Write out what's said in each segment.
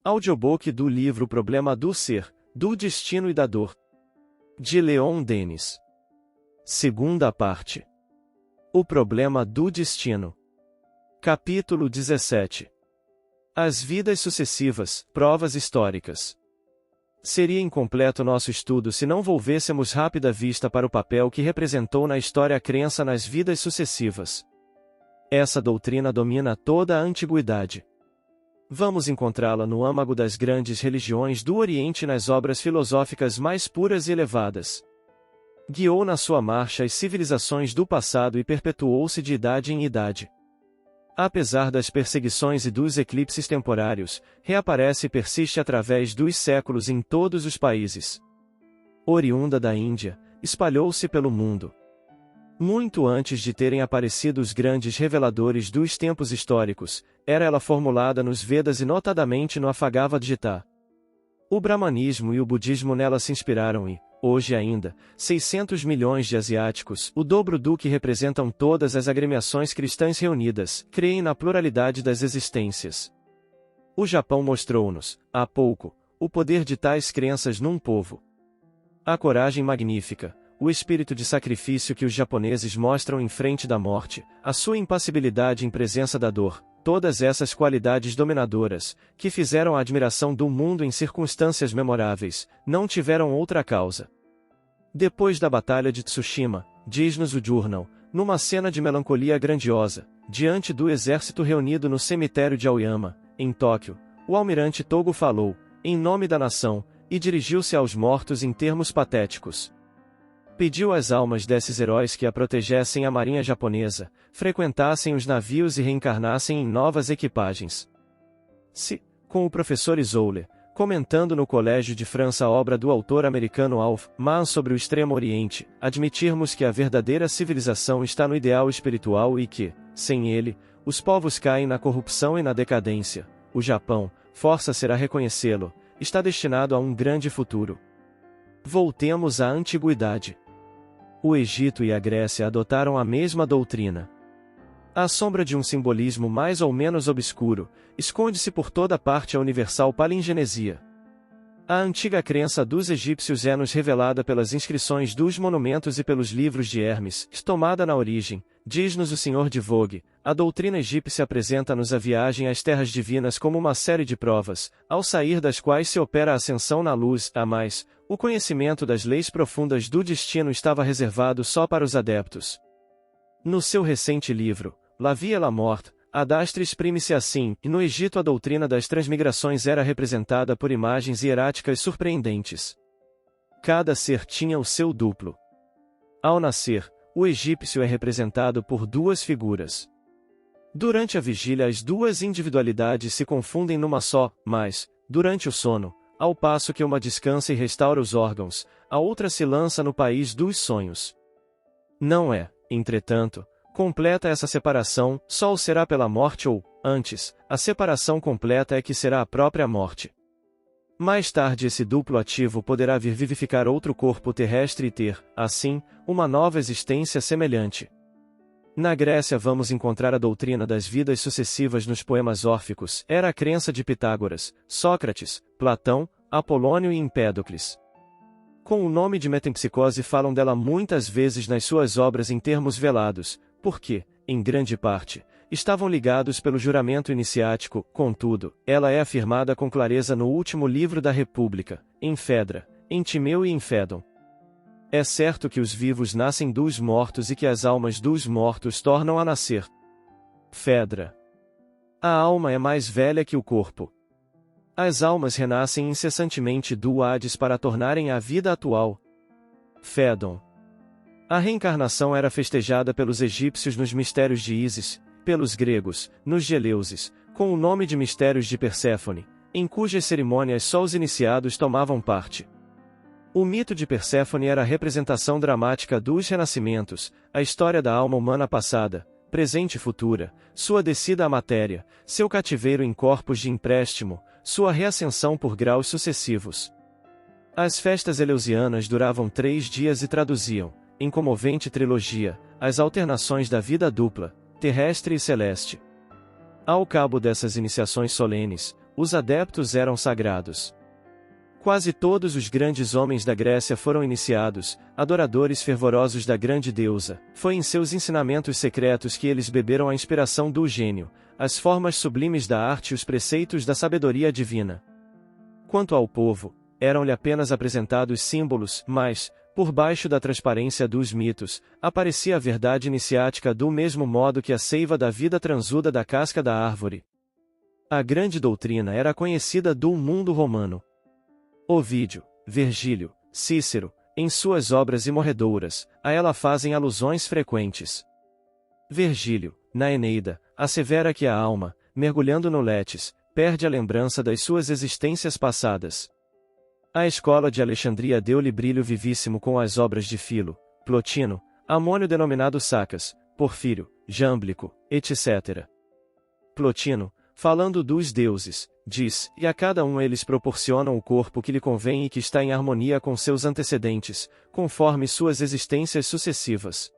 Audiobook do livro O Problema do Ser, do Destino e da Dor, de Leon Denis. Segunda parte. O Problema do Destino. Capítulo 17. As vidas sucessivas, provas históricas. Seria incompleto nosso estudo se não volvêssemos rápida vista para o papel que representou na história a crença nas vidas sucessivas. Essa doutrina domina toda a antiguidade. Vamos encontrá-la no âmago das grandes religiões do Oriente e nas obras filosóficas mais puras e elevadas. Guiou na sua marcha as civilizações do passado e perpetuou-se de idade em idade. Apesar das perseguições e dos eclipses temporários, reaparece e persiste através dos séculos em todos os países. Oriunda da Índia, espalhou-se pelo mundo. Muito antes de terem aparecido os grandes reveladores dos tempos históricos, era ela formulada nos Vedas e notadamente no Bhagavad Gita. O brahmanismo e o budismo nela se inspiraram e, hoje ainda, 600 milhões de asiáticos, o dobro do que representam todas as agremiações cristãs reunidas, creem na pluralidade das existências. O Japão mostrou-nos, há pouco, o poder de tais crenças num povo. A coragem magnífica, o espírito de sacrifício que os japoneses mostram em frente da morte, a sua impassibilidade em presença da dor, todas essas qualidades dominadoras, que fizeram a admiração do mundo em circunstâncias memoráveis, não tiveram outra causa. Depois da Batalha de Tsushima, diz-nos o jornal, numa cena de melancolia grandiosa, diante do exército reunido no cemitério de Aoyama, em Tóquio, o almirante Togo falou, em nome da nação, e dirigiu-se aos mortos em termos patéticos. Pediu às almas desses heróis que a protegessem a marinha japonesa, frequentassem os navios e reencarnassem em novas equipagens. Se, com o professor Isoler, comentando no Colégio de França a obra do autor americano Alf Mann sobre o Extremo Oriente, admitirmos que a verdadeira civilização está no ideal espiritual e que, sem ele, os povos caem na corrupção e na decadência, o Japão, força será reconhecê-lo, está destinado a um grande futuro. Voltemos à antiguidade. O Egito e a Grécia adotaram a mesma doutrina. À sombra de um simbolismo mais ou menos obscuro, esconde-se por toda parte a universal palingenesia. A antiga crença dos egípcios é-nos revelada pelas inscrições dos monumentos e pelos livros de Hermes, tomada na origem, diz-nos o Sr. de Vogue, a doutrina egípcia apresenta-nos a viagem às terras divinas como uma série de provas, ao sair das quais se opera a ascensão na luz, a mais, o conhecimento das leis profundas do destino estava reservado só para os adeptos. No seu recente livro, La Vie et la Mort, Adastre exprime-se assim, e no Egito a doutrina das transmigrações era representada por imagens hieráticas surpreendentes. Cada ser tinha o seu duplo. Ao nascer, o egípcio é representado por duas figuras. Durante a vigília as duas individualidades se confundem numa só, mas, durante o sono, ao passo que uma descansa e restaura os órgãos, a outra se lança no país dos sonhos. Não é, entretanto, completa essa separação, só o será pela morte ou, antes, a separação completa é que será a própria morte. Mais tarde esse duplo ativo poderá vir vivificar outro corpo terrestre e ter, assim, uma nova existência semelhante. Na Grécia vamos encontrar a doutrina das vidas sucessivas nos poemas órficos, era a crença de Pitágoras, Sócrates, Platão, Apolônio e Empédocles. Com o nome de metempsicose falam dela muitas vezes nas suas obras em termos velados, porque, em grande parte, estavam ligados pelo juramento iniciático, contudo, ela é afirmada com clareza no último livro da República, em Fedra, em Timeu e em Fédon. É certo que os vivos nascem dos mortos e que as almas dos mortos tornam a nascer. Fedra. A alma é mais velha que o corpo. As almas renascem incessantemente do Hades para tornarem a vida atual. Fédon. A reencarnação era festejada pelos egípcios nos mistérios de Ísis, pelos gregos, nos de Eleusis, com o nome de mistérios de Perséfone, em cujas cerimônias só os iniciados tomavam parte. O mito de Perséfone era a representação dramática dos renascimentos, a história da alma humana passada, presente e futura, sua descida à matéria, seu cativeiro em corpos de empréstimo, sua reascensão por graus sucessivos. As festas eleusianas duravam 3 dias e traduziam, em comovente trilogia, as alternações da vida dupla, terrestre e celeste. Ao cabo dessas iniciações solenes, Os adeptos eram sagrados. Quase todos os grandes homens da Grécia foram iniciados, adoradores fervorosos da grande deusa. Foi em seus ensinamentos secretos que eles beberam a inspiração do gênio, as formas sublimes da arte e os preceitos da sabedoria divina. Quanto ao povo, eram-lhe apenas apresentados símbolos, mas, por baixo da transparência dos mitos, aparecia a verdade iniciática do mesmo modo que a seiva da vida transuda da casca da árvore. A grande doutrina era conhecida do mundo romano. Ovídio, Virgílio, Cícero, em suas obras imorredouras, a ela fazem alusões frequentes. Virgílio, na Eneida, assevera que a alma, mergulhando no Létis, perde a lembrança das suas existências passadas. A escola de Alexandria deu-lhe brilho vivíssimo com as obras de Filo, Plotino, Amônio denominado Sacas, Porfírio, Jámblico, etc. Plotino, falando dos deuses, diz, e a cada um eles proporcionam o corpo que lhe convém e que está em harmonia com seus antecedentes, conforme suas existências sucessivas.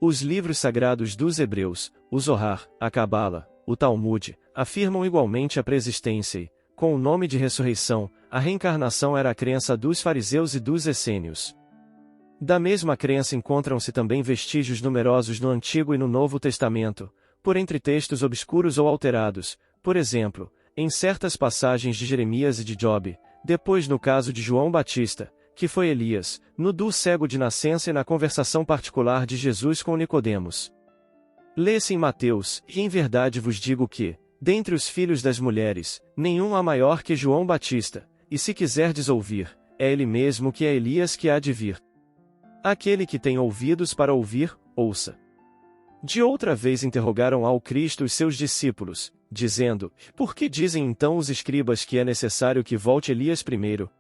Os livros sagrados dos hebreus, o Zohar, a Cabala, o Talmud, afirmam igualmente a preexistência e, com o nome de ressurreição, a reencarnação era a crença dos fariseus e dos essênios. Da mesma crença encontram-se também vestígios numerosos no Antigo e no Novo Testamento, por entre textos obscuros ou alterados, por exemplo, em certas passagens de Jeremias e de Job, depois no caso de João Batista, que foi Elias, no do cego de nascença e na conversação particular de Jesus com Nicodemos. Lê-se em Mateus, e em verdade vos digo que, dentre os filhos das mulheres, nenhum há maior que João Batista, e se quiserdes ouvir, é ele mesmo que é Elias que há de vir. Aquele que tem ouvidos para ouvir, ouça. De outra vez interrogaram ao Cristo os seus discípulos, dizendo, por que dizem então os escribas que é necessário que volte Elias primeiro?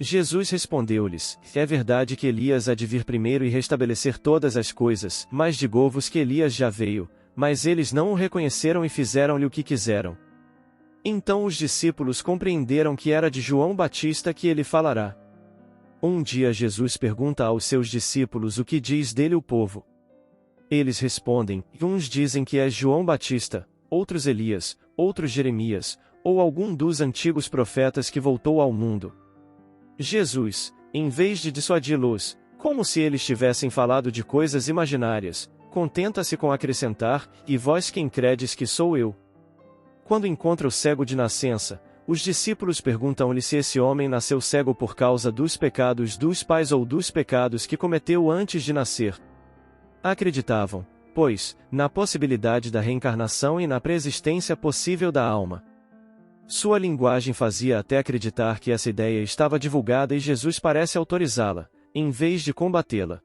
Jesus respondeu-lhes, é verdade que Elias há de vir primeiro e restabelecer todas as coisas, mas digo-vos que Elias já veio, mas eles não o reconheceram e fizeram-lhe o que quiseram. Então os discípulos compreenderam que era de João Batista que ele falará. Um dia Jesus pergunta aos seus discípulos o que diz dele o povo. Eles respondem, uns dizem que é João Batista, outros Elias, outros Jeremias, ou algum dos antigos profetas que voltou ao mundo. Jesus, em vez de dissuadi-los, como se eles tivessem falado de coisas imaginárias, contenta-se com acrescentar, e vós quem credes que sou eu? Quando encontra o cego de nascença, os discípulos perguntam-lhe se esse homem nasceu cego por causa dos pecados dos pais ou dos pecados que cometeu antes de nascer. Acreditavam, pois, na possibilidade da reencarnação e na preexistência possível da alma. Sua linguagem fazia até acreditar que essa ideia estava divulgada e Jesus parece autorizá-la, em vez de combatê-la.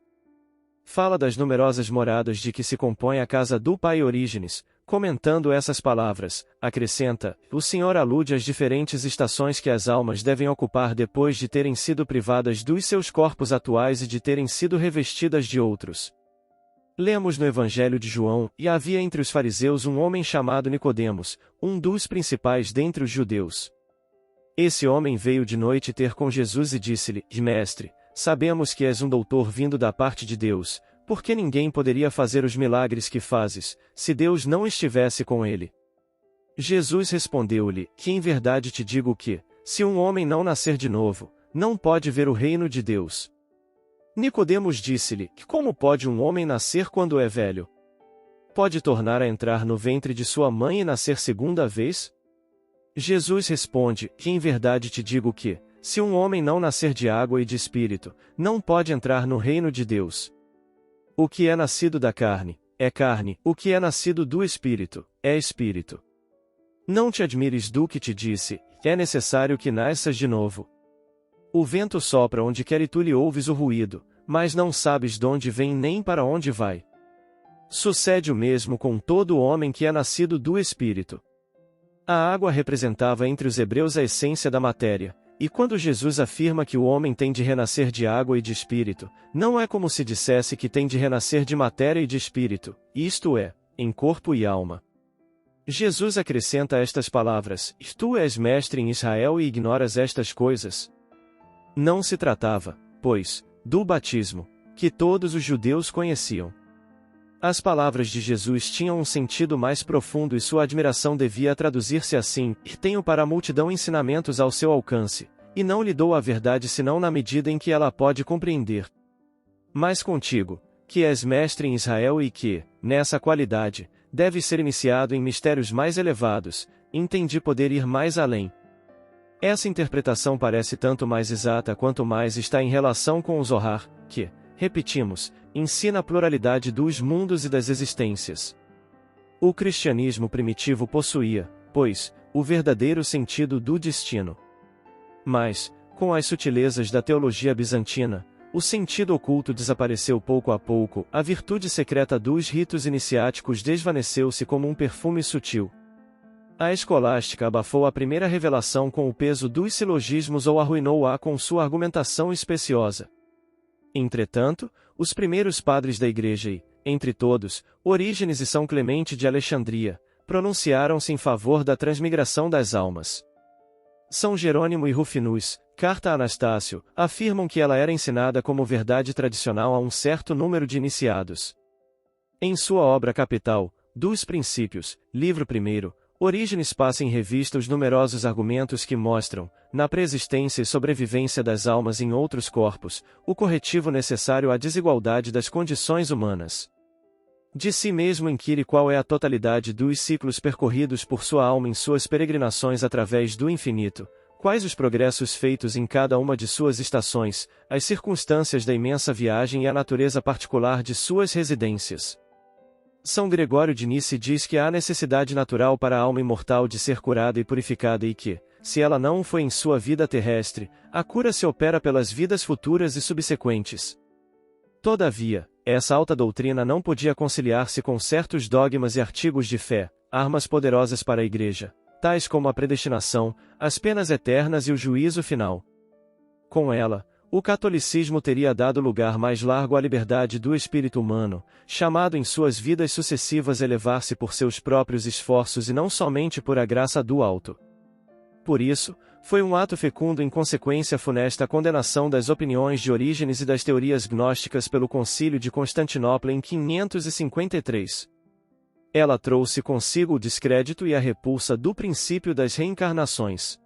Fala das numerosas moradas de que se compõe a casa do pai Orígenes, comentando essas palavras, acrescenta, o Senhor alude às diferentes estações que as almas devem ocupar depois de terem sido privadas dos seus corpos atuais e de terem sido revestidas de outros. Lemos no Evangelho de João, e havia entre os fariseus um homem chamado Nicodemos, um dos principais dentre os judeus. Esse homem veio de noite ter com Jesus e disse-lhe, Mestre, sabemos que és um doutor vindo da parte de Deus, porque ninguém poderia fazer os milagres que fazes, se Deus não estivesse com ele. Jesus respondeu-lhe, que em verdade te digo que, se um homem não nascer de novo, não pode ver o reino de Deus. Nicodemos disse-lhe, como pode um homem nascer quando é velho? Pode tornar a entrar no ventre de sua mãe e nascer segunda vez? Jesus responde, que em verdade te digo que, se um homem não nascer de água e de espírito, não pode entrar no reino de Deus. O que é nascido da carne, é carne, o que é nascido do espírito, é espírito. Não te admires do que te disse, é necessário que nasças de novo. O vento sopra onde quer e tu lhe ouves o ruído, mas não sabes de onde vem nem para onde vai. Sucede o mesmo com todo homem que é nascido do Espírito. A água representava entre os hebreus a essência da matéria, e quando Jesus afirma que o homem tem de renascer de água e de espírito, não é como se dissesse que tem de renascer de matéria e de espírito, isto é, em corpo e alma. Jesus acrescenta estas palavras, tu és mestre em Israel e ignoras estas coisas. Não se tratava, pois, do batismo, que todos os judeus conheciam. As palavras de Jesus tinham um sentido mais profundo e sua admiração devia traduzir-se assim: tenho para a multidão ensinamentos ao seu alcance, e não lhe dou a verdade senão na medida em que ela pode compreender. Mas contigo, que és mestre em Israel e que, nessa qualidade, deves ser iniciado em mistérios mais elevados, entendi poder ir mais além. Essa interpretação parece tanto mais exata quanto mais está em relação com o Zohar, que, repetimos, ensina a pluralidade dos mundos e das existências. O cristianismo primitivo possuía, pois, o verdadeiro sentido do destino. Mas, com as sutilezas da teologia bizantina, o sentido oculto desapareceu pouco a pouco, a virtude secreta dos ritos iniciáticos desvaneceu-se como um perfume sutil. A escolástica abafou a primeira revelação com o peso dos silogismos ou arruinou-a com sua argumentação especiosa. Entretanto, os primeiros padres da Igreja e, entre todos, Orígenes e São Clemente de Alexandria, pronunciaram-se em favor da transmigração das almas. São Jerônimo e Rufinus, carta a Anastácio, afirmam que ela era ensinada como verdade tradicional a um certo número de iniciados. Em sua obra capital, Dos Princípios, livro 1, Orígenes passa em revista os numerosos argumentos que mostram, na preexistência e sobrevivência das almas em outros corpos, o corretivo necessário à desigualdade das condições humanas. De si mesmo inquire qual é a totalidade dos ciclos percorridos por sua alma em suas peregrinações através do infinito, quais os progressos feitos em cada uma de suas estações, as circunstâncias da imensa viagem e a natureza particular de suas residências. São Gregório de Nice diz que há necessidade natural para a alma imortal de ser curada e purificada e que, se ela não o foi em sua vida terrestre, a cura se opera pelas vidas futuras e subsequentes. Todavia, essa alta doutrina não podia conciliar-se com certos dogmas e artigos de fé, armas poderosas para a Igreja, tais como a predestinação, as penas eternas e o juízo final. Com ela, o catolicismo teria dado lugar mais largo à liberdade do espírito humano, chamado em suas vidas sucessivas a elevar-se por seus próprios esforços e não somente por a graça do alto. Por isso, foi um ato fecundo em consequência funesta a condenação das opiniões de Orígenes e das teorias gnósticas pelo Concílio de Constantinopla em 553. Ela trouxe consigo o descrédito e a repulsa do princípio das reencarnações.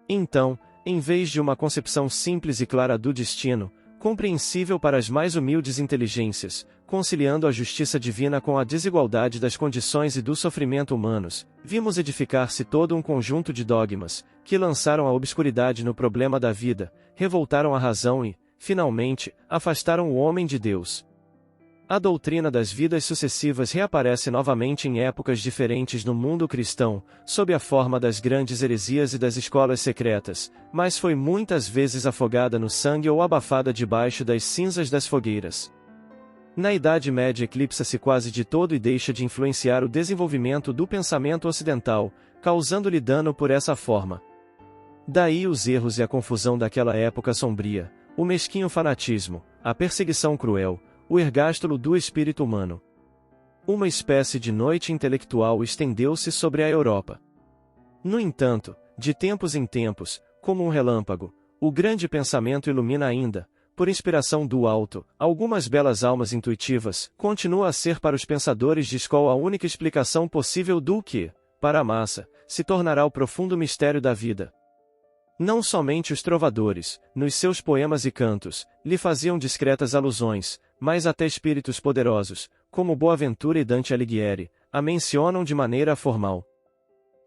Então, em vez de uma concepção simples e clara do destino, compreensível para as mais humildes inteligências, conciliando a justiça divina com a desigualdade das condições e do sofrimento humanos, vimos edificar-se todo um conjunto de dogmas, que lançaram a obscuridade no problema da vida, revoltaram a razão e, finalmente, afastaram o homem de Deus. A doutrina das vidas sucessivas reaparece novamente em épocas diferentes no mundo cristão, sob a forma das grandes heresias e das escolas secretas, mas foi muitas vezes afogada no sangue ou abafada debaixo das cinzas das fogueiras. Na Idade Média eclipsa-se quase de todo e deixa de influenciar o desenvolvimento do pensamento ocidental, causando-lhe dano por essa forma. Daí os erros e a confusão daquela época sombria, o mesquinho fanatismo, a perseguição cruel, o ergástulo do espírito humano. Uma espécie de noite intelectual estendeu-se sobre a Europa. No entanto, de tempos em tempos, como um relâmpago, o grande pensamento ilumina ainda, por inspiração do alto, algumas belas almas intuitivas, continua a ser para os pensadores de escola a única explicação possível do que, para a massa, se tornará o profundo mistério da vida. Não somente os trovadores, nos seus poemas e cantos, lhe faziam discretas alusões, mas até espíritos poderosos, como Boaventura e Dante Alighieri, a mencionam de maneira formal.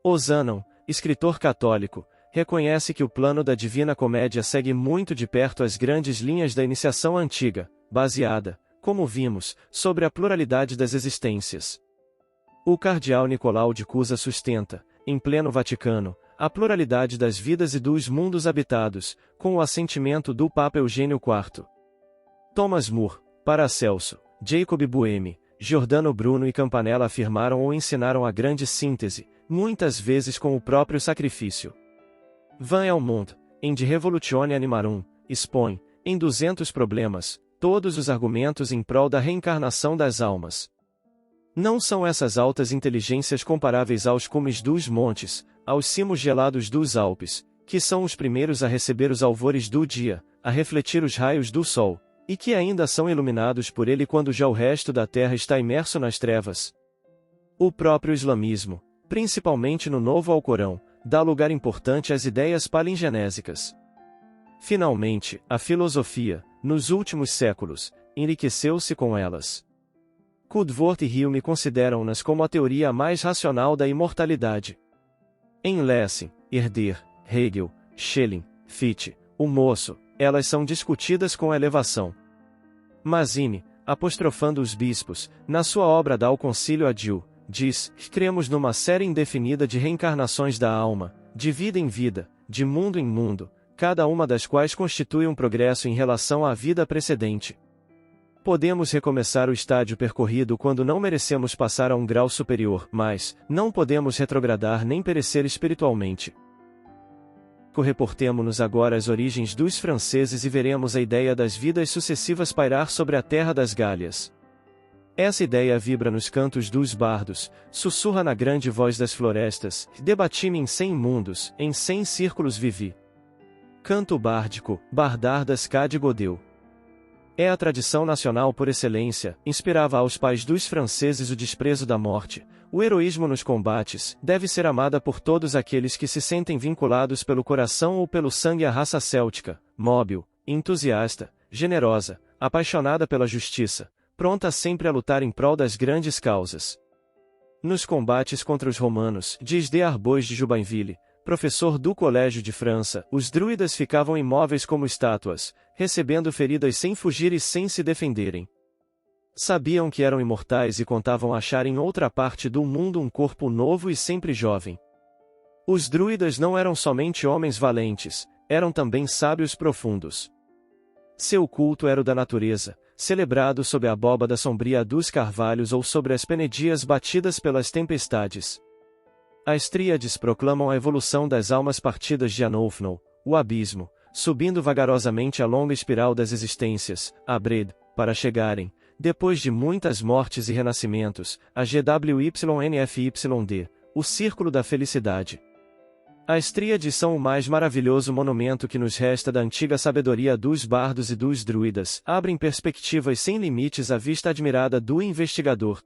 Ozanam, escritor católico, reconhece que o plano da Divina Comédia segue muito de perto as grandes linhas da iniciação antiga, baseada, como vimos, sobre a pluralidade das existências. O cardeal Nicolau de Cusa sustenta, em pleno Vaticano, a pluralidade das vidas e dos mundos habitados, com o assentimento do Papa Eugênio IV. Thomas More, Paracelso, Jacob Boehme, Giordano Bruno e Campanella afirmaram ou ensinaram a grande síntese, muitas vezes com o próprio sacrifício. Van Helmont, em De Revolutione Animarum, expõe, em 200 problemas, todos os argumentos em prol da reencarnação das almas. Não são essas altas inteligências comparáveis aos cumes dos montes, aos cimos gelados dos Alpes, que são os primeiros a receber os alvores do dia, a refletir os raios do sol, e que ainda são iluminados por ele quando já o resto da terra está imerso nas trevas. O próprio islamismo, principalmente no Novo Alcorão, dá lugar importante às ideias palingenésicas. Finalmente, a filosofia, nos últimos séculos, enriqueceu-se com elas. Coodworth e Hume consideram-nas como a teoria mais racional da imortalidade. Em Lessing, Herder, Hegel, Schelling, Fichte, o Moço, elas são discutidas com elevação. Mazzini, apostrofando os bispos, na sua obra Dal Concílio a Diu, diz: cremos numa série indefinida de reencarnações da alma, de vida em vida, de mundo em mundo, cada uma das quais constitui um progresso em relação à vida precedente. Podemos recomeçar o estádio percorrido quando não merecemos passar a um grau superior, mas não podemos retrogradar nem perecer espiritualmente. Reportemo-nos agora às origens dos franceses e veremos a ideia das vidas sucessivas pairar sobre a terra das Gálias. Essa ideia vibra nos cantos dos bardos, sussurra na grande voz das florestas, debati-me em 100 mundos, em 100 círculos vivi. Canto bárdico, Bardar das Cá de Godeu. É a tradição nacional por excelência, inspirava aos pais dos franceses o desprezo da morte. O heroísmo nos combates deve ser amada por todos aqueles que se sentem vinculados pelo coração ou pelo sangue à raça céltica, móbil, entusiasta, generosa, apaixonada pela justiça, pronta sempre a lutar em prol das grandes causas. Nos combates contra os romanos, diz D. Arbois de Jubainville, professor do Colégio de França, os druidas ficavam imóveis como estátuas, recebendo feridas sem fugir e sem se defenderem. Sabiam que eram imortais e contavam achar em outra parte do mundo um corpo novo e sempre jovem. Os druidas não eram somente homens valentes, eram também sábios profundos. Seu culto era o da natureza, celebrado sob a abóbada sombria dos carvalhos ou sobre as penedias batidas pelas tempestades. As tríades proclamam a evolução das almas partidas de Anofno, o abismo, subindo vagarosamente a longa espiral das existências, Abred, para chegarem, depois de muitas mortes e renascimentos, a GWYNFYD, o círculo da felicidade. As tríades são o mais maravilhoso monumento que nos resta da antiga sabedoria dos bardos e dos druidas, abrem perspectivas sem limites à vista admirada do investigador.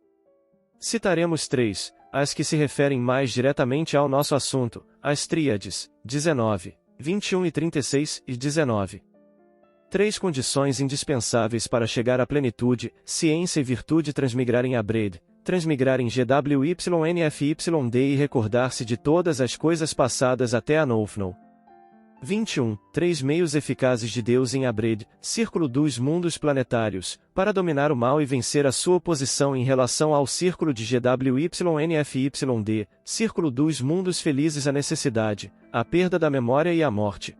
Citaremos 3, as que se referem mais diretamente ao nosso assunto, as tríades, 19, 21 e 36 e 19. 3 condições indispensáveis para chegar à plenitude, ciência e virtude: transmigrarem a Abred, transmigrarem GWYNFYD e recordar-se de todas as coisas passadas até Anofno. 21. 3 meios eficazes de Deus em Abred, círculo dos mundos planetários, para dominar o mal e vencer a sua oposição em relação ao círculo de GWYNFYD, círculo dos mundos felizes: a necessidade, a perda da memória e a morte.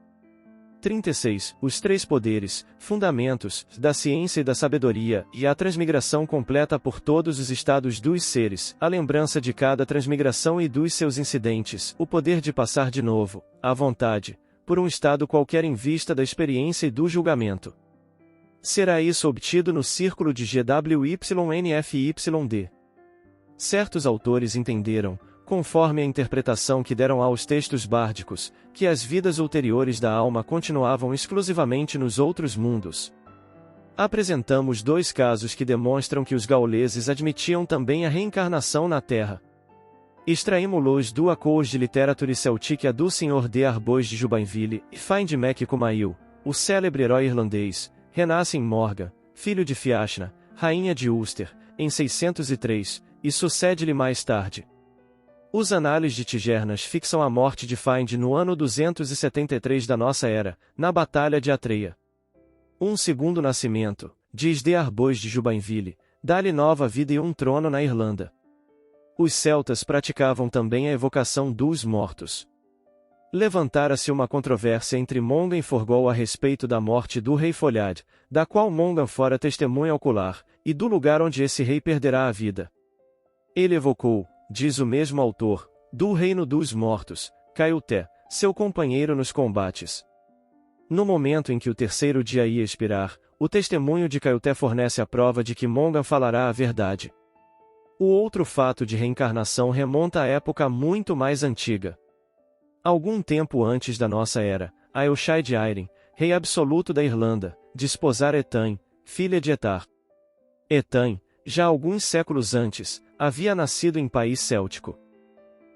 36. Os 3 poderes, fundamentos, da ciência e da sabedoria, e a transmigração completa por todos os estados dos seres, a lembrança de cada transmigração e dos seus incidentes, o poder de passar de novo, à vontade, por um estado qualquer em vista da experiência e do julgamento. Será isso obtido no círculo de GWYNFYD. Certos autores entenderam, conforme a interpretação que deram aos textos bárdicos, que as vidas ulteriores da alma continuavam exclusivamente nos outros mundos. Apresentamos 2 casos que demonstram que os gauleses admitiam também a reencarnação na Terra. Extraímos-los do Acous de Literature Celtique do Sr. D. Arbois de Jubainville, e Find Mac Cumail, o célebre herói irlandês, renasce em Morga, filho de Fiachna, rainha de Ulster, em 603, e sucede-lhe mais tarde. Os análises de Tigernas fixam a morte de Find no ano 273 da nossa era, na Batalha de Atreia. Um segundo nascimento, diz D. Arbois de Jubainville, dá-lhe nova vida e um trono na Irlanda. Os celtas praticavam também a evocação dos mortos. Levantara-se uma controvérsia entre Mongan e Forgol a respeito da morte do rei Folhad, da qual Mongan fora testemunha ocular, e do lugar onde esse rei perderá a vida. Ele evocou, diz o mesmo autor, do reino dos mortos, Caioté, seu companheiro nos combates. No momento em que o terceiro dia ia expirar, o testemunho de Caioté fornece a prova de que Mongan falará a verdade. O outro fato de reencarnação remonta a época muito mais antiga. Algum tempo antes da nossa era, Ailshai de Airin, rei absoluto da Irlanda, desposara Etain, filha de Etar. Etan, já alguns séculos antes, havia nascido em país céltico.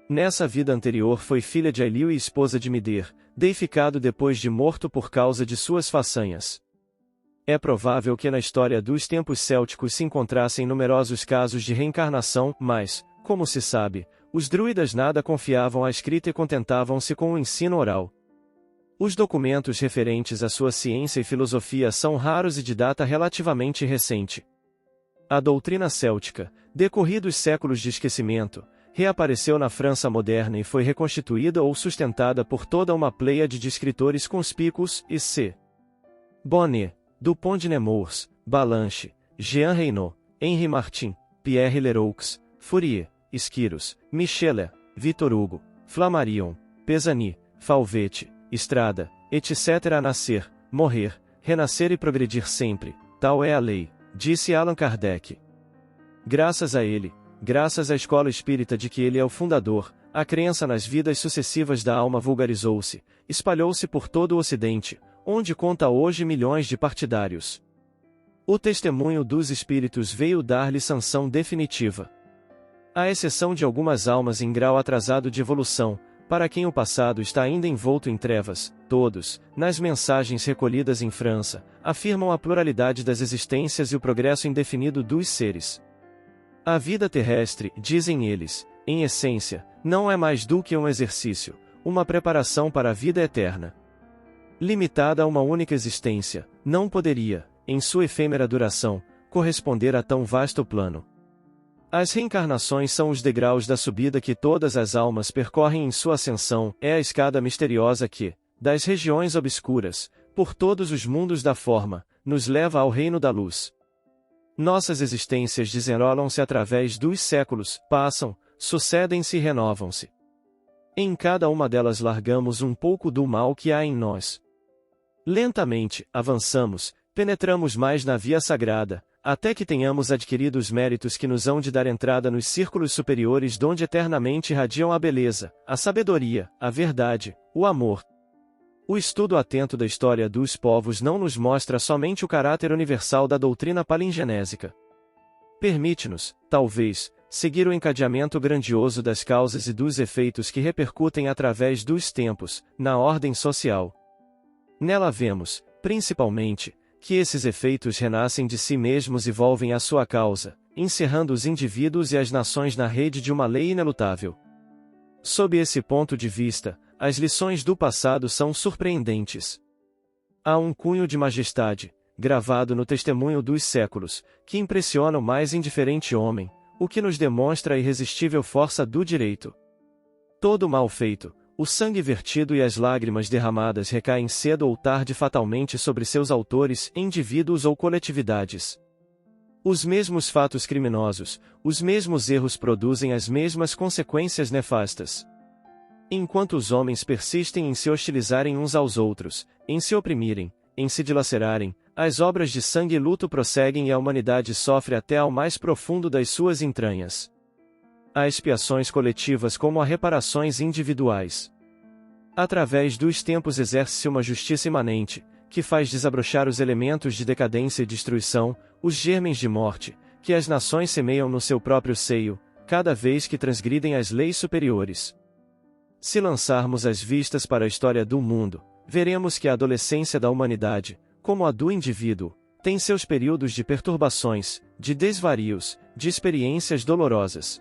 Nessa vida anterior foi filha de Ailiu e esposa de Mider, deificado depois de morto por causa de suas façanhas. É provável que na história dos tempos célticos se encontrassem numerosos casos de reencarnação, mas, como se sabe, os druidas nada confiavam à escrita e contentavam-se com o ensino oral. Os documentos referentes à sua ciência e filosofia são raros e de data relativamente recente. A doutrina céltica, decorridos séculos de esquecimento, reapareceu na França moderna e foi reconstituída ou sustentada por toda uma pleiade de escritores conspícuos, e C. Bonnet, Dupont de Nemours, Ballanche, Jean Reynaud, Henri Martin, Pierre Leroux, Fourier, Esquiros, Michelet, Victor Hugo, Flammarion, Pesani, Falvete, Estrada, etc. A nascer, morrer, renascer e progredir sempre, tal é a lei, disse Allan Kardec. Graças a ele, graças à escola espírita de que ele é o fundador, a crença nas vidas sucessivas da alma vulgarizou-se, espalhou-se por todo o Ocidente, onde conta hoje milhões de partidários. O testemunho dos espíritos veio dar-lhe sanção definitiva. À exceção de algumas almas em grau atrasado de evolução, para quem o passado está ainda envolto em trevas, todos, nas mensagens recolhidas em França, afirmam a pluralidade das existências e o progresso indefinido dos seres. A vida terrestre, dizem eles, em essência, não é mais do que um exercício, uma preparação para a vida eterna. Limitada a uma única existência, não poderia, em sua efêmera duração, corresponder a tão vasto plano. As reencarnações são os degraus da subida que todas as almas percorrem em sua ascensão, é a escada misteriosa que, das regiões obscuras, por todos os mundos da forma, nos leva ao reino da luz. Nossas existências desenrolam-se através dos séculos, passam, sucedem-se e renovam-se. Em cada uma delas largamos um pouco do mal que há em nós. Lentamente, avançamos, penetramos mais na via sagrada, até que tenhamos adquirido os méritos que nos hão de dar entrada nos círculos superiores donde eternamente irradiam a beleza, a sabedoria, a verdade, o amor. O estudo atento da história dos povos não nos mostra somente o caráter universal da doutrina palingenésica. Permite-nos, talvez, seguir o encadeamento grandioso das causas e dos efeitos que repercutem através dos tempos, na ordem social. Nela vemos, principalmente, que esses efeitos renascem de si mesmos e volvem à sua causa, encerrando os indivíduos e as nações na rede de uma lei inelutável. Sob esse ponto de vista, as lições do passado são surpreendentes. Há um cunho de majestade, gravado no testemunho dos séculos, que impressiona o mais indiferente homem, o que nos demonstra a irresistível força do direito. Todo mal feito, o sangue vertido e as lágrimas derramadas recaem cedo ou tarde fatalmente sobre seus autores, indivíduos ou coletividades. Os mesmos fatos criminosos, os mesmos erros produzem as mesmas consequências nefastas. Enquanto os homens persistem em se hostilizarem uns aos outros, em se oprimirem, em se dilacerarem, as obras de sangue e luto prosseguem e a humanidade sofre até ao mais profundo das suas entranhas. Há expiações coletivas como há reparações individuais. Através dos tempos exerce-se uma justiça imanente, que faz desabrochar os elementos de decadência e destruição, os germens de morte, que as nações semeiam no seu próprio seio, cada vez que transgridem as leis superiores. Se lançarmos as vistas para a história do mundo, veremos que a adolescência da humanidade, como a do indivíduo, tem seus períodos de perturbações, de desvarios, de experiências dolorosas.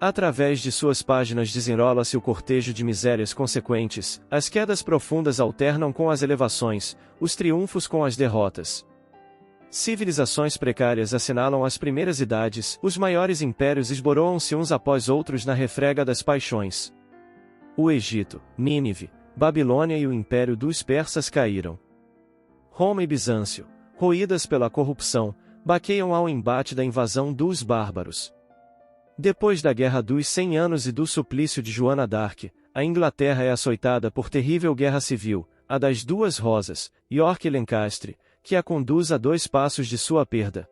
Através de suas páginas desenrola-se o cortejo de misérias consequentes, as quedas profundas alternam com as elevações, os triunfos com as derrotas. Civilizações precárias assinalam as primeiras idades, os maiores impérios esboroam-se uns após outros na refrega das paixões. O Egito, Nínive, Babilônia e o império dos persas caíram. Roma e Bizâncio, roídas pela corrupção, baqueiam ao embate da invasão dos bárbaros. Depois da Guerra dos 100 Anos e do suplício de Joana d'Arc, a Inglaterra é açoitada por terrível guerra civil, a das Duas Rosas, York e Lencastre, que a conduz a 2 passos de sua perda.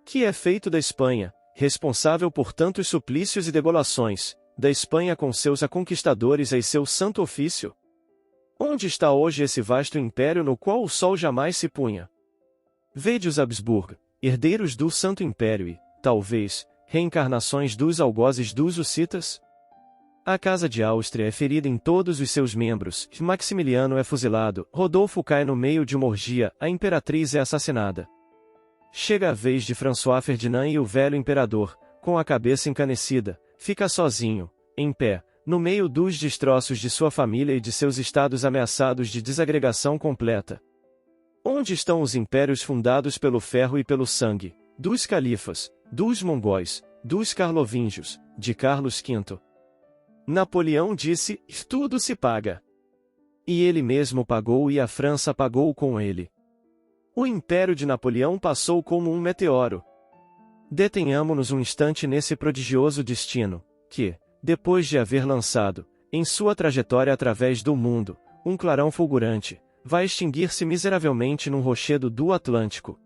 Que é feito da Espanha, responsável por tantos suplícios e degolações, da Espanha com seus conquistadores e seu santo ofício? Onde está hoje esse vasto império no qual o sol jamais se punha? Vede os Habsburg, herdeiros do Santo Império e, talvez, reencarnações dos algozes dos hussitas? A Casa de Áustria é ferida em todos os seus membros, Maximiliano é fuzilado, Rodolfo cai no meio de uma orgia, a imperatriz é assassinada. Chega a vez de François Ferdinand e o velho imperador, com a cabeça encanecida, fica sozinho, em pé, no meio dos destroços de sua família e de seus estados ameaçados de desagregação completa. Onde estão os impérios fundados pelo ferro e pelo sangue, dos califas, dos mongóis, dos carlovingios, de Carlos V? Napoleão disse, tudo se paga. E ele mesmo pagou e a França pagou com ele. O império de Napoleão passou como um meteoro. Detenhamo-nos um instante nesse prodigioso destino, que, depois de haver lançado, em sua trajetória através do mundo, um clarão fulgurante, vai extinguir-se miseravelmente num rochedo do Atlântico.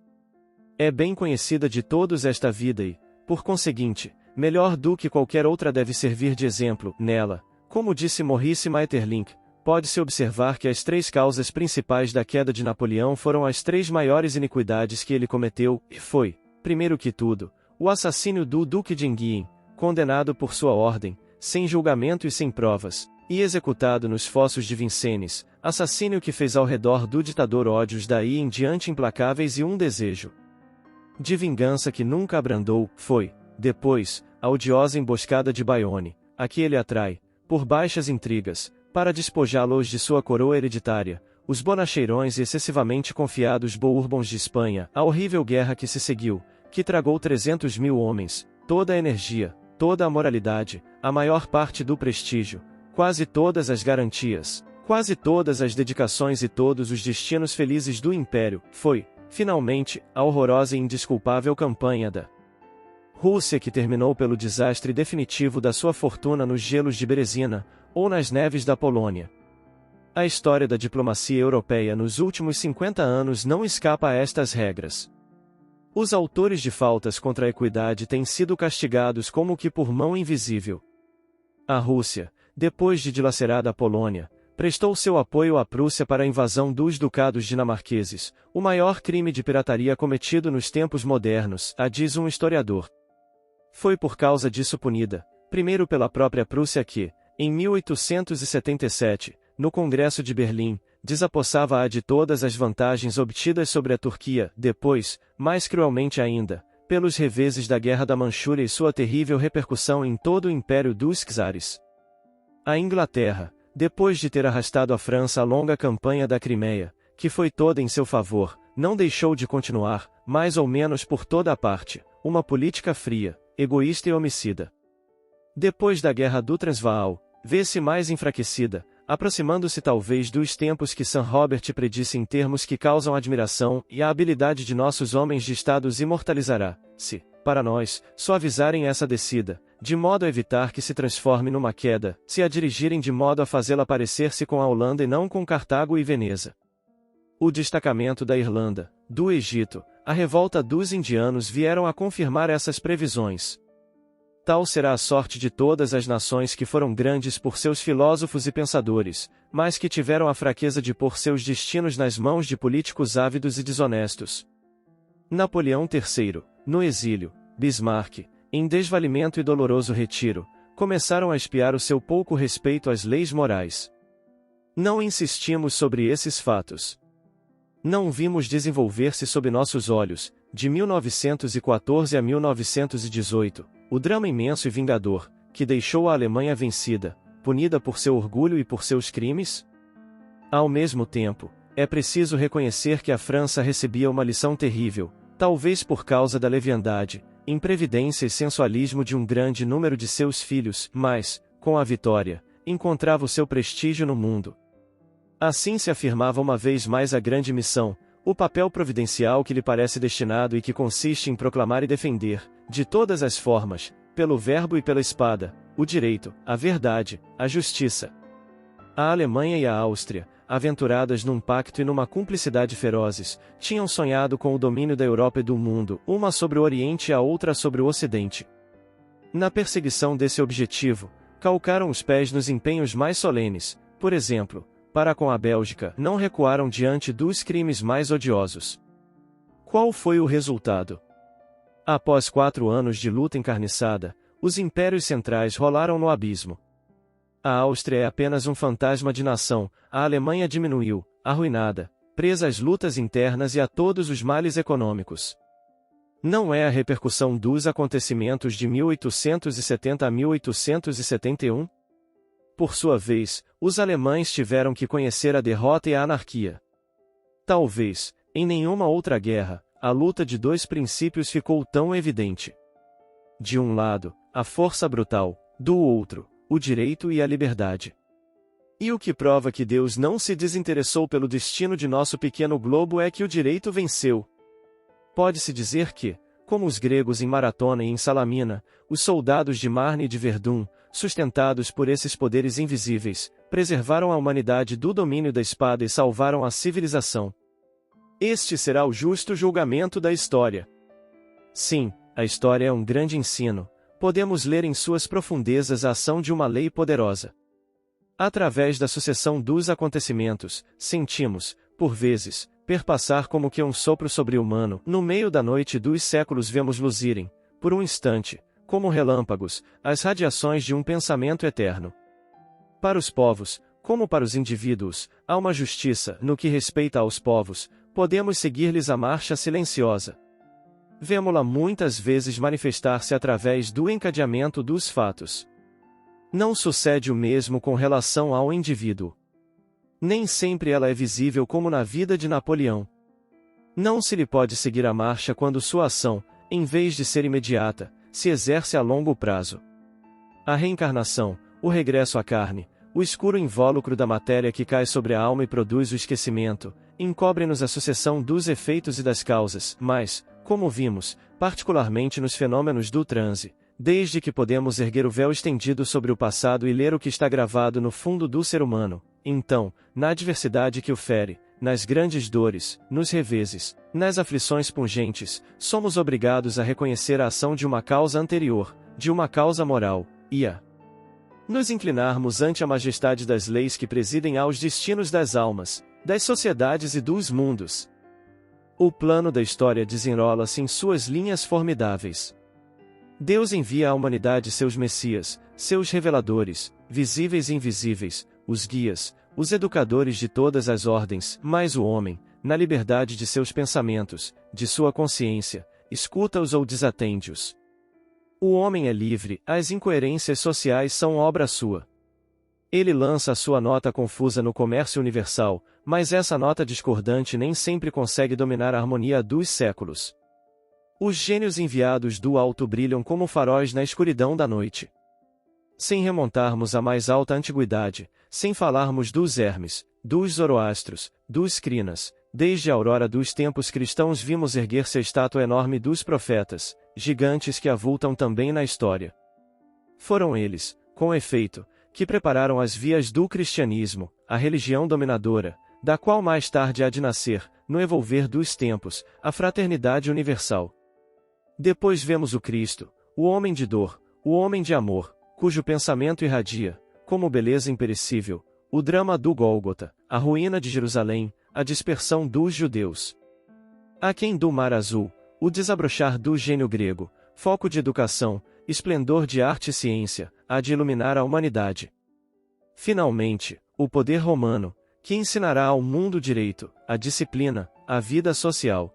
É bem conhecida de todos esta vida e, por conseguinte, melhor do que qualquer outra deve servir de exemplo. Nela, como disse Maurice Maeterlinck, pode-se observar que as três causas principais da queda de Napoleão foram as três maiores iniquidades que ele cometeu, e foi, primeiro que tudo, o assassínio do Duque de Enghien, condenado por sua ordem, sem julgamento e sem provas, e executado nos fossos de Vincennes, assassínio que fez ao redor do ditador ódios daí em diante implacáveis e um desejo de vingança que nunca abrandou. Foi, depois, a odiosa emboscada de Bayonne, a que ele atrai, por baixas intrigas, para despojá-los de sua coroa hereditária, os bonacheirões e excessivamente confiados Bourbons de Espanha, a horrível guerra que se seguiu, que tragou 300.000 homens, toda a energia, toda a moralidade, a maior parte do prestígio, quase todas as garantias, quase todas as dedicações e todos os destinos felizes do Império. Foi, finalmente, a horrorosa e indesculpável campanha da Rússia que terminou pelo desastre definitivo da sua fortuna nos gelos de Berezina, ou nas neves da Polônia. A história da diplomacia europeia nos últimos 50 anos não escapa a estas regras. Os autores de faltas contra a equidade têm sido castigados como que por mão invisível. A Rússia, depois de dilacerada a Polônia, prestou seu apoio à Prússia para a invasão dos ducados dinamarqueses, o maior crime de pirataria cometido nos tempos modernos, diz um historiador. Foi por causa disso punida, primeiro pela própria Prússia que, em 1877, no Congresso de Berlim, desapossava-a de todas as vantagens obtidas sobre a Turquia, depois, mais cruelmente ainda, pelos reveses da Guerra da Manchúria e sua terrível repercussão em todo o Império dos Czares. A Inglaterra, depois de ter arrastado a França a longa campanha da Crimeia, que foi toda em seu favor, não deixou de continuar, mais ou menos por toda a parte, uma política fria, egoísta e homicida. Depois da Guerra do Transvaal, vê-se mais enfraquecida, aproximando-se talvez dos tempos que Sir Robert predisse em termos que causam admiração, e a habilidade de nossos homens de Estado os imortalizará, se, para nós, suavizarem essa descida, de modo a evitar que se transforme numa queda, se a dirigirem de modo a fazê-la parecer-se com a Holanda e não com Cartago e Veneza. O destacamento da Irlanda, do Egito, a revolta dos indianos vieram a confirmar essas previsões. Tal será a sorte de todas as nações que foram grandes por seus filósofos e pensadores, mas que tiveram a fraqueza de pôr seus destinos nas mãos de políticos ávidos e desonestos. Napoleão III, no exílio, Bismarck, em desvalimento e doloroso retiro, começaram a espiar o seu pouco respeito às leis morais. Não insistimos sobre esses fatos. Não vimos desenvolver-se sob nossos olhos, de 1914 a 1918, o drama imenso e vingador, que deixou a Alemanha vencida, punida por seu orgulho e por seus crimes? Ao mesmo tempo, é preciso reconhecer que a França recebia uma lição terrível, talvez por causa da leviandade, imprevidência e sensualismo de um grande número de seus filhos, mas, com a vitória, encontrava o seu prestígio no mundo. Assim se afirmava uma vez mais a grande missão, o papel providencial que lhe parece destinado e que consiste em proclamar e defender, de todas as formas, pelo verbo e pela espada, o direito, a verdade, a justiça. A Alemanha e a Áustria, aventuradas num pacto e numa cumplicidade ferozes, tinham sonhado com o domínio da Europa e do mundo, uma sobre o Oriente e a outra sobre o Ocidente. Na perseguição desse objetivo, calcaram os pés nos empenhos mais solenes, por exemplo, para com a Bélgica, não recuaram diante dos crimes mais odiosos. Qual foi o resultado? Após 4 anos de luta encarniçada, os impérios centrais rolaram no abismo. A Áustria é apenas um fantasma de nação, a Alemanha diminuiu, arruinada, presa às lutas internas e a todos os males econômicos. Não é a repercussão dos acontecimentos de 1870 a 1871? Por sua vez, os alemães tiveram que conhecer a derrota e a anarquia. Talvez, em nenhuma outra guerra, a luta de 2 princípios ficou tão evidente. De um lado, a força brutal, do outro, o direito e a liberdade. E o que prova que Deus não se desinteressou pelo destino de nosso pequeno globo é que o direito venceu. Pode-se dizer que, como os gregos em Maratona e em Salamina, os soldados de Marne e de Verdun, sustentados por esses poderes invisíveis, preservaram a humanidade do domínio da espada e salvaram a civilização. Este será o justo julgamento da história. Sim, a história é um grande ensino. Podemos ler em suas profundezas a ação de uma lei poderosa. Através da sucessão dos acontecimentos, sentimos, por vezes, perpassar como que um sopro sobre-humano. No meio da noite dos séculos vemos luzirem, por um instante, como relâmpagos, as radiações de um pensamento eterno. Para os povos, como para os indivíduos, há uma justiça. No que respeita aos povos, podemos seguir-lhes a marcha silenciosa. Vemo-la muitas vezes manifestar-se através do encadeamento dos fatos. Não sucede o mesmo com relação ao indivíduo. Nem sempre ela é visível como na vida de Napoleão. Não se lhe pode seguir a marcha quando sua ação, em vez de ser imediata, se exerce a longo prazo. A reencarnação, o regresso à carne, o escuro invólucro da matéria que cai sobre a alma e produz o esquecimento, encobre-nos a sucessão dos efeitos e das causas, mas, como vimos, particularmente nos fenômenos do transe, desde que podemos erguer o véu estendido sobre o passado e ler o que está gravado no fundo do ser humano, então, na adversidade que o fere, nas grandes dores, nos reveses, nas aflições pungentes, somos obrigados a reconhecer a ação de uma causa anterior, de uma causa moral, e a nos inclinarmos ante a majestade das leis que presidem aos destinos das almas, das sociedades e dos mundos. O plano da história desenrola-se em suas linhas formidáveis. Deus envia à humanidade seus messias, seus reveladores, visíveis e invisíveis, os guias, os educadores de todas as ordens, mas o homem, na liberdade de seus pensamentos, de sua consciência, escuta-os ou desatende-os. O homem é livre, as incoerências sociais são obra sua. Ele lança a sua nota confusa no comércio universal, mas essa nota discordante nem sempre consegue dominar a harmonia dos séculos. Os gênios enviados do alto brilham como faróis na escuridão da noite. Sem remontarmos à mais alta antiguidade, sem falarmos dos Hermes, dos Zoroastros, dos Crinas, desde a aurora dos tempos cristãos vimos erguer-se a estátua enorme dos profetas, gigantes que avultam também na história. Foram eles, com efeito, que prepararam as vias do cristianismo, a religião dominadora, da qual mais tarde há de nascer, no evolver dos tempos, a fraternidade universal. Depois vemos o Cristo, o homem de dor, o homem de amor, cujo pensamento irradia, como beleza imperecível, o drama do Gólgota, a ruína de Jerusalém, a dispersão dos judeus. Aquém do Mar Azul, o desabrochar do gênio grego, foco de educação, esplendor de arte e ciência, há de iluminar a humanidade. Finalmente, o poder romano, que ensinará ao mundo o direito, a disciplina, a vida social.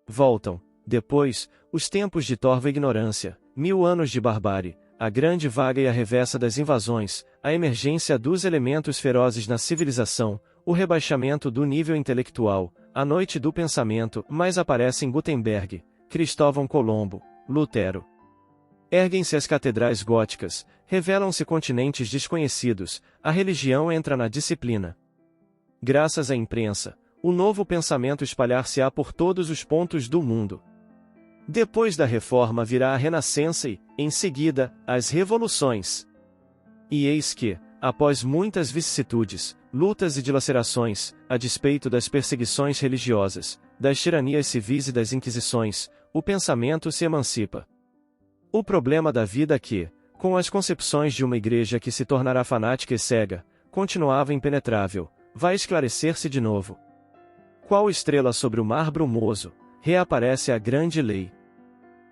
Voltam, depois, os tempos de torva ignorância, 1000 anos de barbárie, a grande vaga e a revessa das invasões, a emergência dos elementos ferozes na civilização, o rebaixamento do nível intelectual, a noite do pensamento, mas aparecem Gutenberg, Cristóvão Colombo, Lutero. Erguem-se as catedrais góticas, revelam-se continentes desconhecidos, a religião entra na disciplina. Graças à imprensa, o novo pensamento espalhar-se-á por todos os pontos do mundo. Depois da reforma virá a renascença e, em seguida, as revoluções. E eis que, após muitas vicissitudes, lutas e dilacerações, a despeito das perseguições religiosas, das tiranias civis e das inquisições, o pensamento se emancipa. O problema da vida que, com as concepções de uma igreja que se tornará fanática e cega, continuava impenetrável, vai esclarecer-se de novo. Qual estrela sobre o mar brumoso, reaparece a grande lei.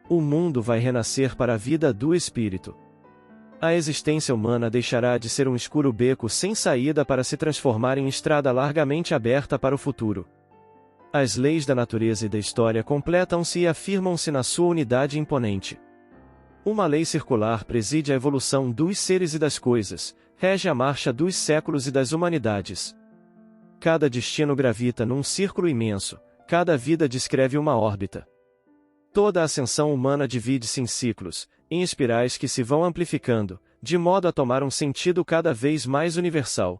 O mundo vai renascer para a vida do espírito. A existência humana deixará de ser um escuro beco sem saída para se transformar em estrada largamente aberta para o futuro. As leis da natureza e da história completam-se e afirmam-se na sua unidade imponente. Uma lei circular preside a evolução dos seres e das coisas, rege a marcha dos séculos e das humanidades. Cada destino gravita num círculo imenso, cada vida descreve uma órbita. Toda a ascensão humana divide-se em ciclos, em espirais que se vão amplificando, de modo a tomar um sentido cada vez mais universal.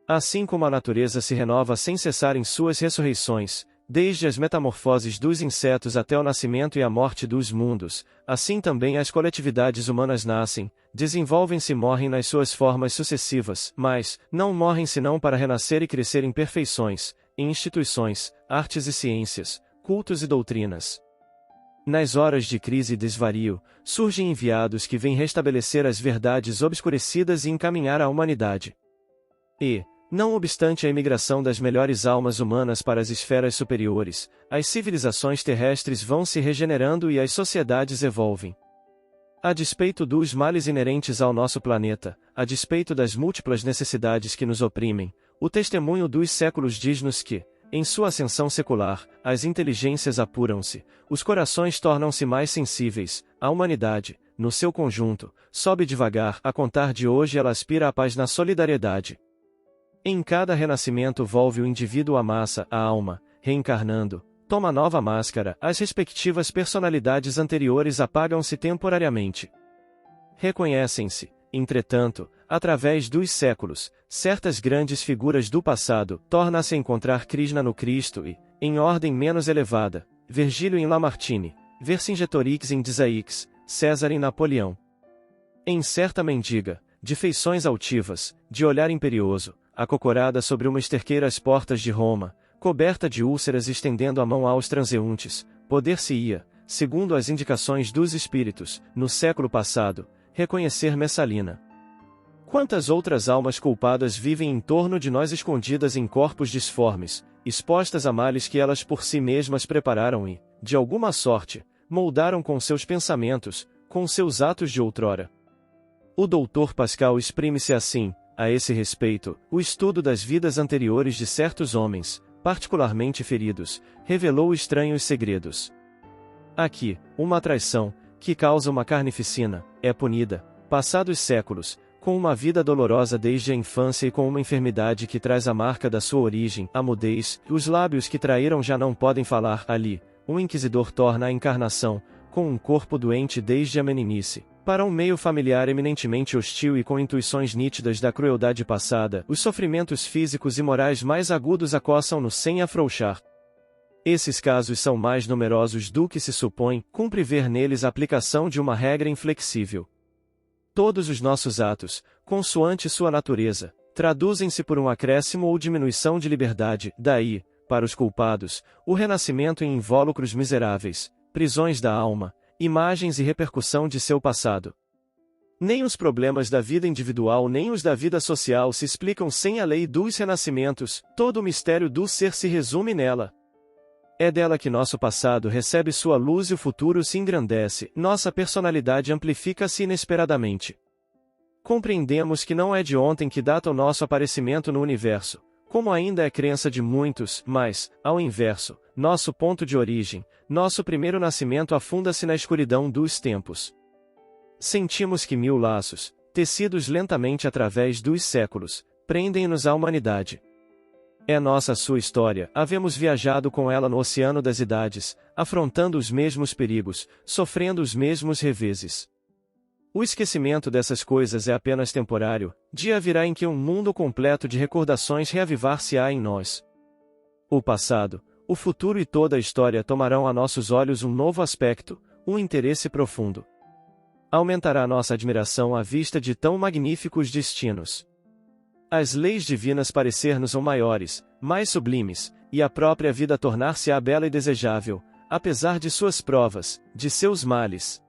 Assim como a natureza se renova sem cessar em suas ressurreições, desde as metamorfoses dos insetos até o nascimento e a morte dos mundos, assim também as coletividades humanas nascem, desenvolvem-se e morrem nas suas formas sucessivas, mas não morrem senão para renascer e crescer em perfeições, em instituições, artes e ciências, cultos e doutrinas. Nas horas de crise e desvario, surgem enviados que vêm restabelecer as verdades obscurecidas e encaminhar a humanidade. E, não obstante a imigração das melhores almas humanas para as esferas superiores, as civilizações terrestres vão se regenerando e as sociedades evolvem. A despeito dos males inerentes ao nosso planeta, a despeito das múltiplas necessidades que nos oprimem, o testemunho dos séculos diz-nos que, em sua ascensão secular, as inteligências apuram-se, os corações tornam-se mais sensíveis, a humanidade, no seu conjunto, sobe devagar, a contar de hoje ela aspira à paz na solidariedade. Em cada renascimento volve o indivíduo à massa, a alma, reencarnando, toma nova máscara, as respectivas personalidades anteriores apagam-se temporariamente. Reconhecem-se, entretanto, através dos séculos, certas grandes figuras do passado, torna-se a encontrar Krishna no Cristo e, em ordem menos elevada, Virgílio em Lamartine, Vercingetorix em Dizaix, César em Napoleão. Em certa mendiga, de feições altivas, de olhar imperioso, acocorada sobre uma esterqueira às portas de Roma, coberta de úlceras estendendo a mão aos transeuntes, poder-se-ia, segundo as indicações dos espíritos, no século passado, reconhecer Messalina. Quantas outras almas culpadas vivem em torno de nós escondidas em corpos disformes, expostas a males que elas por si mesmas prepararam e, de alguma sorte, moldaram com seus pensamentos, com seus atos de outrora. O Dr. Pascal exprime-se assim, a esse respeito: o estudo das vidas anteriores de certos homens, particularmente feridos, revelou estranhos segredos. Aqui, uma traição, que causa uma carnificina, é punida, passados séculos, com uma vida dolorosa desde a infância e com uma enfermidade que traz a marca da sua origem, a mudez, os lábios que traíram já não podem falar. Ali, um inquisidor torna a encarnação, com um corpo doente desde a meninice, para um meio familiar eminentemente hostil e com intuições nítidas da crueldade passada. Os sofrimentos físicos e morais mais agudos acossam-no sem afrouxar. Esses casos são mais numerosos do que se supõe, cumpre ver neles a aplicação de uma regra inflexível. Todos os nossos atos, consoante sua natureza, traduzem-se por um acréscimo ou diminuição de liberdade. Daí, para os culpados, o renascimento em invólucros miseráveis, prisões da alma, imagens e repercussão de seu passado. Nem os problemas da vida individual nem os da vida social se explicam sem a lei dos renascimentos, todo o mistério do ser se resume nela. É dela que nosso passado recebe sua luz e o futuro se engrandece, nossa personalidade amplifica-se inesperadamente. Compreendemos que não é de ontem que data o nosso aparecimento no universo, como ainda é crença de muitos, mas, ao inverso, nosso ponto de origem, nosso primeiro nascimento afunda-se na escuridão dos tempos. Sentimos que 1000 laços, tecidos lentamente através dos séculos, prendem-nos à humanidade. É nossa a sua história, havemos viajado com ela no oceano das idades, afrontando os mesmos perigos, sofrendo os mesmos reveses. O esquecimento dessas coisas é apenas temporário, dia virá em que um mundo completo de recordações reavivar-se-á em nós. O passado, o futuro e toda a história tomarão a nossos olhos um novo aspecto, um interesse profundo. Aumentará nossa admiração à vista de tão magníficos destinos. As leis divinas parecer-nos-ão maiores, mais sublimes, e a própria vida tornar-se-á bela e desejável, apesar de suas provas, de seus males.